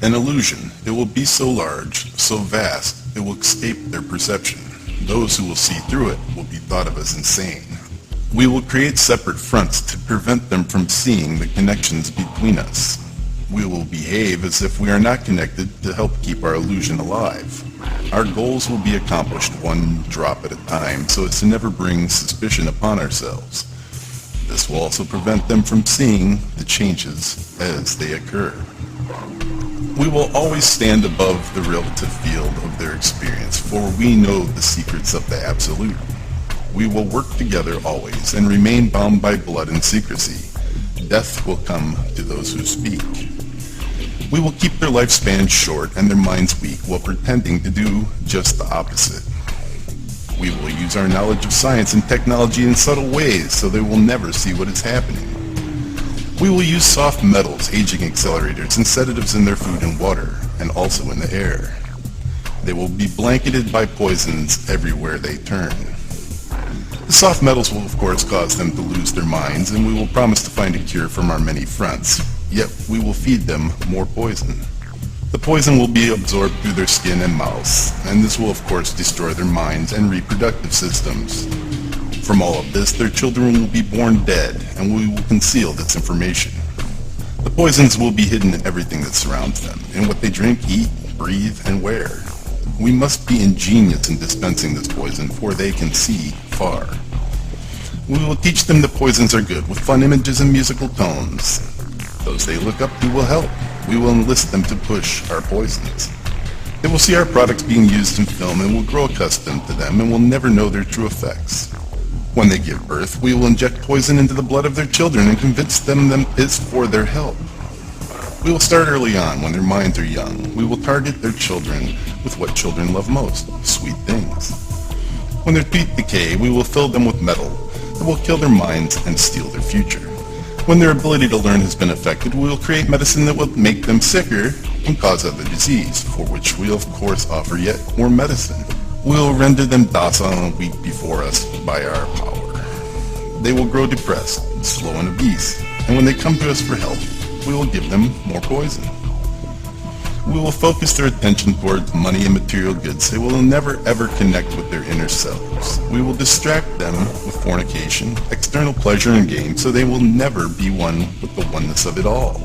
An illusion. It will be so large, so vast, it will escape their perception. Those who will see through it will be thought of as insane. We will create separate fronts to prevent them from seeing the connections between us. We will behave as if we are not connected to help keep our illusion alive. Our goals will be accomplished one drop at a time so as to never bring suspicion upon ourselves. This will also prevent them from seeing the changes as they occur. We will always stand above the relative field of their experience, for we know the secrets of the Absolute. We will work together always and remain bound by blood and secrecy. Death will come to those who speak. We will keep their lifespan short and their minds weak while pretending to do just the opposite. We will use our knowledge of science and technology in subtle ways so they will never see what is happening. We will use soft metals, aging accelerators, and sedatives in their food and water, and also in the air. They will be blanketed by poisons everywhere they turn. The soft metals will of course cause them to lose their minds, and we will promise to find a cure from our many fronts. Yet we will feed them more poison. The poison will be absorbed through their skin and mouths, and this will of course destroy their minds and reproductive systems. From all of this, their children will be born dead, and we will conceal this information. The poisons will be hidden in everything that surrounds them, in what they drink, eat, breathe, and wear. We must be ingenious in dispensing this poison, for they can see far. We will teach them that poisons are good, with fun images and musical tones. Those they look up to will help. We will enlist them to push our poisons. They will see our products being used in film and will grow accustomed to them and will never know their true effects. When they give birth, we will inject poison into the blood of their children and convince them it's for their help. We will start early on when their minds are young. We will target their children with what children love most, sweet things. When their teeth decay, we will fill them with metal that will kill their minds and steal their future. When their ability to learn has been affected, we will create medicine that will make them sicker and cause other disease, for which we will of course offer yet more medicine. We will render them docile and weak before us by our power. They will grow depressed, slow and obese, and when they come to us for help, we will give them more poison. We will focus their attention towards money and material goods. They will never ever connect with their inner selves. We will distract them with fornication, external pleasure and gain, so they will never be one with the oneness of it all.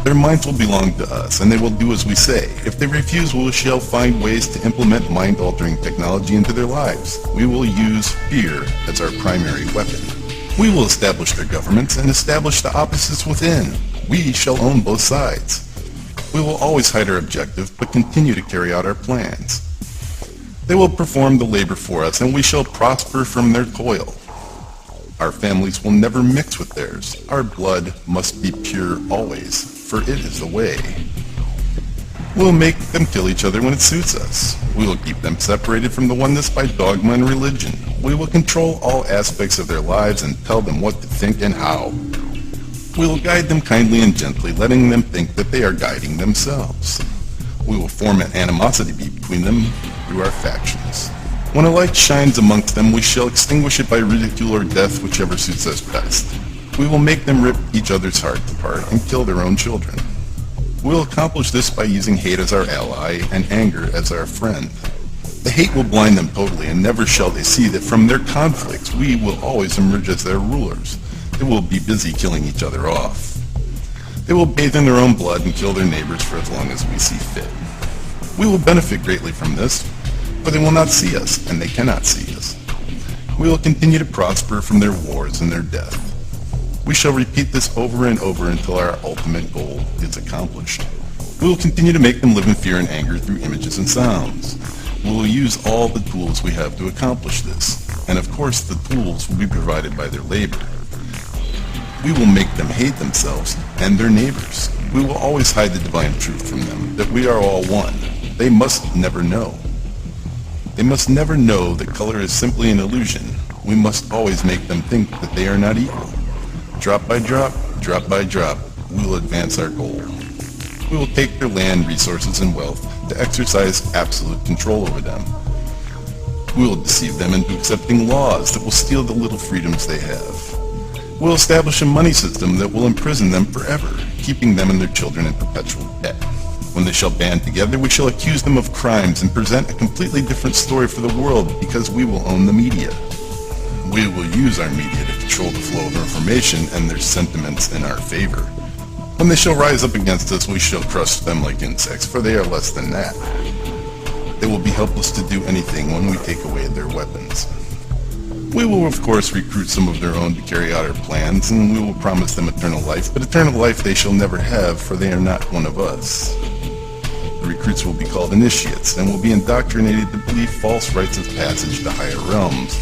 Their minds will belong to us, and they will do as we say. If they refuse, we shall find ways to implement mind-altering technology into their lives. We will use fear as our primary weapon. We will establish their governments and establish the opposites within. We shall own both sides. We will always hide our objective, but continue to carry out our plans. They will perform the labor for us, and we shall prosper from their toil. Our families will never mix with theirs. Our blood must be pure always, for it is the way. We'll make them kill each other when it suits us. We will keep them separated from the oneness by dogma and religion. We will control all aspects of their lives and tell them what to think and how. We will guide them kindly and gently, letting them think that they are guiding themselves. We will form an animosity between them through our factions. When a light shines amongst them, we shall extinguish it by ridicule or death, whichever suits us best. We will make them rip each other's hearts apart and kill their own children. We will accomplish this by using hate as our ally and anger as our friend. The hate will blind them totally, and never shall they see that from their conflicts we will always emerge as their rulers. They will be busy killing each other off. They will bathe in their own blood and kill their neighbors for as long as we see fit. We will benefit greatly from this, for they will not see us, and they cannot see us. We will continue to prosper from their wars and their death. We shall repeat this over and over until our ultimate goal is accomplished. We will continue to make them live in fear and anger through images and sounds. We will use all the tools we have to accomplish this, and of course the tools will be provided by their labor. We will make them hate themselves and their neighbors. We will always hide the divine truth from them, that we are all one. They must never know. They must never know that color is simply an illusion. We must always make them think that they are not equal. Drop by drop, we will advance our goal. We will take their land, resources, and wealth to exercise absolute control over them. We will deceive them into accepting laws that will steal the little freedoms they have. We will establish a money system that will imprison them forever, keeping them and their children in perpetual debt. When they shall band together, we shall accuse them of crimes and present a completely different story for the world because we will own the media. We will use our media to control the flow of information and their sentiments in our favor. When they shall rise up against us, we shall crush them like insects, for they are less than that. They will be helpless to do anything when we take away their weapons. We will, of course, recruit some of their own to carry out our plans, and we will promise them eternal life, but eternal life they shall never have, for they are not one of us. The recruits will be called initiates, and will be indoctrinated to believe false rites of passage to higher realms.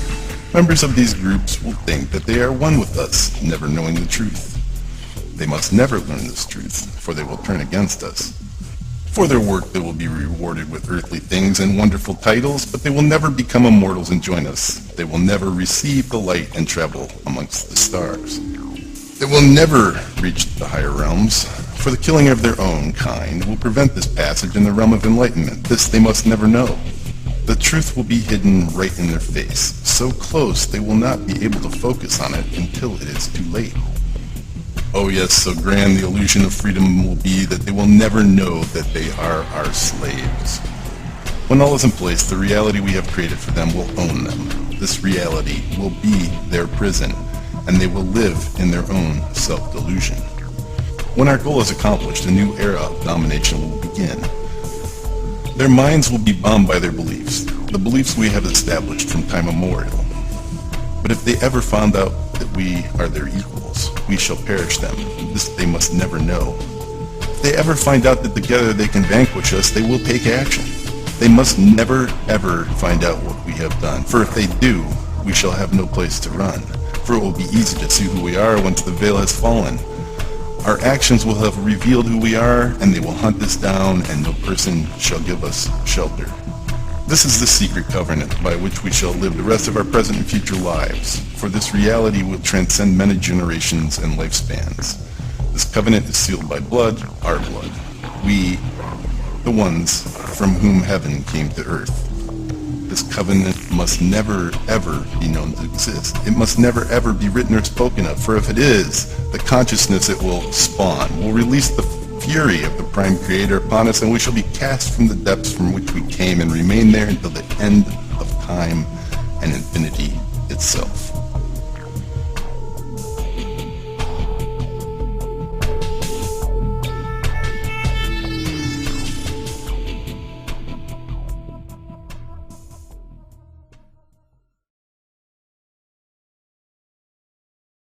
Members of these groups will think that they are one with us, never knowing the truth. They must never learn this truth, for they will turn against us. For their work they will be rewarded with earthly things and wonderful titles, but they will never become immortals and join us. They will never receive the light and travel amongst the stars. They will never reach the higher realms, for the killing of their own kind will prevent this passage in the realm of enlightenment. This they must never know. The truth will be hidden right in their face, so close they will not be able to focus on it until it is too late. Oh yes, so grand the illusion of freedom will be that they will never know that they are our slaves. When all is in place, the reality we have created for them will own them. This reality will be their prison, and they will live in their own self-delusion. When our goal is accomplished, a new era of domination will begin. Their minds will be bound by their beliefs, the beliefs we have established from time immemorial. But if they ever found out that we are their equals, we shall perish them. This they must never know. If they ever find out that together they can vanquish us, they will take action. They must never ever find out what we have done, for if they do, we shall have no place to run, for it will be easy to see who we are once the veil has fallen. Our actions will have revealed who we are, and they will hunt us down, and no person shall give us shelter. This is the secret covenant by which we shall live the rest of our present and future lives, for this reality will transcend many generations and lifespans. This covenant is sealed by blood, our blood. We, the ones from whom heaven came to earth. This covenant must never ever be known to exist. It must never ever be written or spoken of, for if it is, the consciousness it will spawn will release the fury of the Prime Creator upon us, and we shall be cast from the depths from which we came and remain there until the end of time and infinity